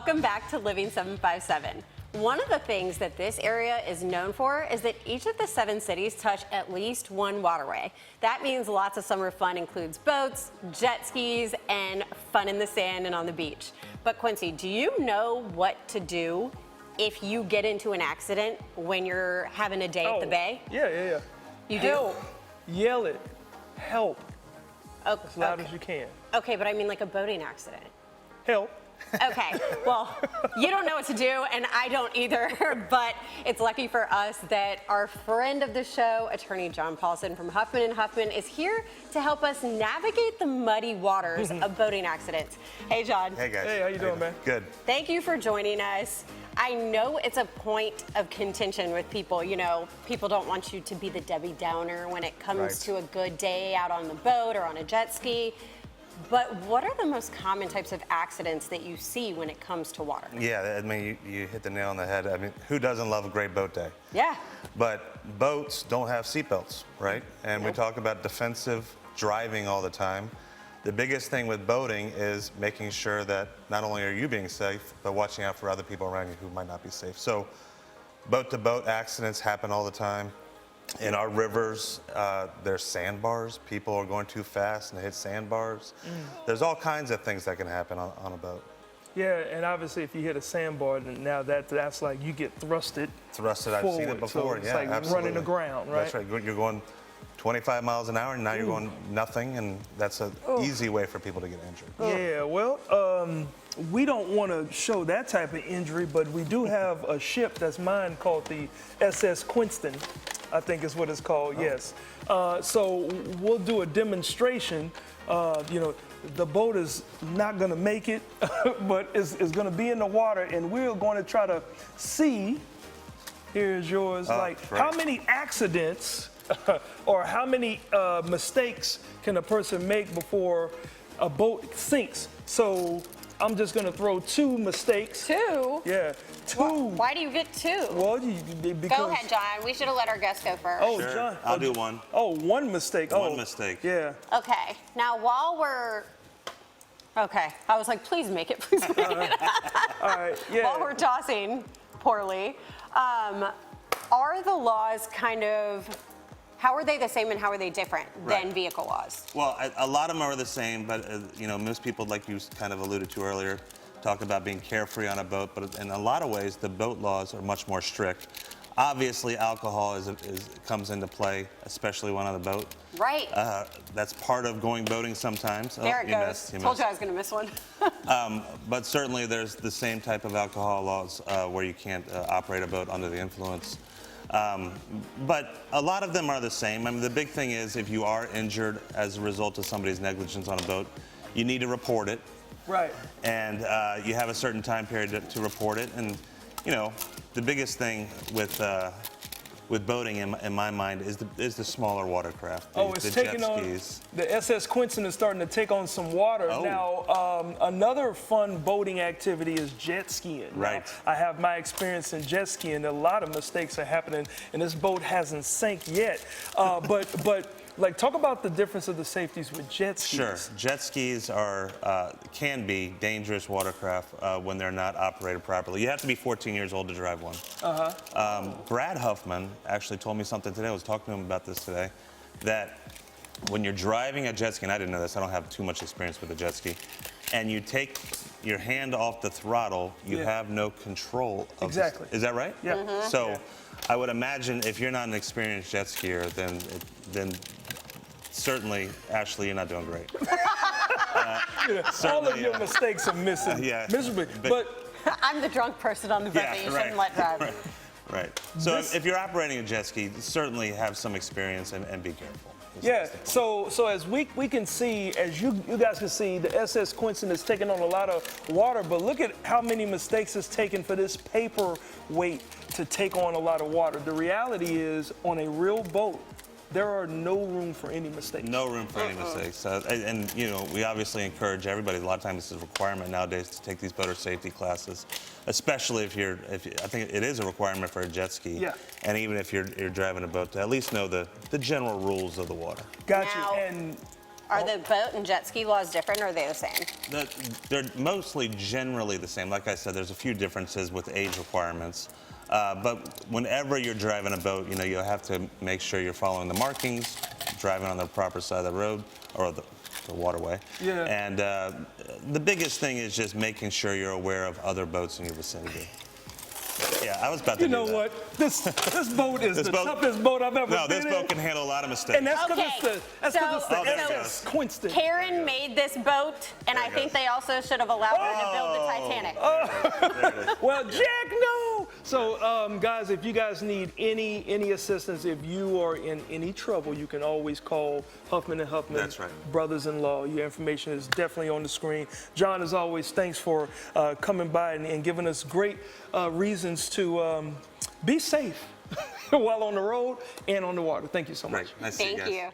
Welcome back to Living 757. One of the things that this area is known for is that each of the 7 cities touch at least one waterway. That means lots of summer fun includes boats, jet skis, and fun in the sand and on the beach. But Quincy, do you know what to do if you get into an accident when you're having a day at the bay? Yeah. You help. Do? Yell it. Help. Oh, as loud as you can. Okay, but I mean like a boating accident. Help. Okay, well, you don't know what to do, and I don't either, but it's lucky for us that our friend of the show, attorney John Paulson from Huffman & Huffman, is here to help us navigate the muddy waters of boating accidents. Hey, John. Hey, guys. Hey, how you doing, man? Good. Thank you for joining us. I know it's a point of contention with people. You know, people don't want you to be the Debbie Downer when it comes to a good day out on the boat or on a jet ski. But what are the most common types of accidents that you see when it comes to water? Yeah, I mean, you hit the nail on the head. I mean, who doesn't love a great boat day? Yeah. But boats don't have seatbelts, right? And we talk about defensive driving all the time. The biggest thing with boating is making sure that not only are you being safe, but watching out for other people around you who might not be safe. So boat-to-boat accidents happen all the time. In our rivers, there's sandbars. People are going too fast and they hit sandbars. There's all kinds of things that can happen on a boat. Yeah, and obviously if you hit a sandbar, then now that's like you get thrusted. Thrusted, I've seen it before. So it's yeah, like absolutely. running aground, right? That's right. You're going 25 miles an hour, and now you're going nothing, and that's an easy way for people to get injured. Yeah, well, we don't want to show that type of injury, but we do have a ship that's mine called the SS Quinston, I think is what it's called, yes. So we'll do a demonstration. You know, the boat is not going to make it, but it's going to be in the water, and we're going to try to see, here's yours, how many accidents or how many mistakes can a person make before a boat sinks. So I'm just going to throw 2 mistakes. 2? Yeah, 2. Why do you get 2? Well, because... Go ahead, John. We should have let our guest go first. Oh, Sure. John. I'll do one. Oh, 1 mistake. One mistake. Yeah. Okay. Now, while we're... Okay. I was like, please make it. Please make it. All right, yeah. While we're tossing poorly, are the laws kind of... How are they the same and how are they different than vehicle laws? Well, a lot of them are the same, but you know, most people, like you kind of alluded to earlier, talk about being carefree on a boat, but in a lot of ways, the boat laws are much more strict. Obviously, alcohol comes into play, especially when on a boat. Right. That's part of going boating sometimes. There it goes. Told you I was going to miss one. But certainly, there's the same type of alcohol laws where you can't operate a boat under the influence. But a lot of them are the same. I mean, the big thing is if you are injured as a result of somebody's negligence on a boat, you need to report it. Right. And you have a certain time period to report it. And, you know, the biggest thing with boating, in my mind, is the smaller watercraft. It's taking jet on, skis. the SS Quinston is starting to take on some water. Now, another fun boating activity is jet skiing. Right. Now, I have my experience in jet skiing. A lot of mistakes are happening, and this boat hasn't sank yet. But like, talk about the difference of the safeties with jet skis. Sure. Jet skis can be dangerous watercraft when they're not operated properly. You have to be 14 years old to drive one. Brad Huffman actually told me something today. I was talking to him about this today, that when you're driving a jet ski, and I didn't know this, I don't have too much experience with a jet ski, and you take your hand off the throttle, you have no control of Exactly. Is that right? Yeah. So I would imagine if you're not an experienced jet skier, then certainly, Ashley, you're not doing great. All of your mistakes are missing miserably. But I'm the drunk person on the boat that you shouldn't let drive. Right. So if you're operating a jet ski, certainly have some experience and be careful. Yeah, so as we can see, as you guys can see, the SS Quinston is taking on a lot of water, but look at how many mistakes it's taken for this paperweight to take on a lot of water. The reality is, on a real boat, there are no room for any mistakes. No room for any mistakes. And, you know, we obviously encourage everybody, a lot of times it's a requirement nowadays to take these boater safety classes, especially if I think it is a requirement for a jet ski. Yeah. And even if you're driving a boat, to at least know the general rules of the water. Got Now, you. And Are the boat and jet ski laws different, or are they the same? They're mostly generally the same. Like I said, there's a few differences with age requirements. But whenever you're driving a boat, you'll have to make sure you're following the markings, driving on the proper side of the road or the waterway. Yeah. And the biggest thing is just making sure you're aware of other boats in your vicinity. Yeah, I was about to You do know that. what? This boat is This the boat- toughest boat I've ever No, been this in. boat can handle a lot of mistakes. And that's because Okay, it's the Oh, there it SS Quinston. Karen made this boat, and I think they also should have allowed her to build the Titanic. Well, Jack, no. So, guys, if you guys need any assistance, if you are in any trouble, you can always call Huffman and Huffman. That's right. Brothers-in-law. Your information is definitely on the screen. John, as always, thanks for coming by and giving us great reasons to be safe while on the road and on the water. Thank you so much. Right. Nice to see you Thank guys. you. Yeah.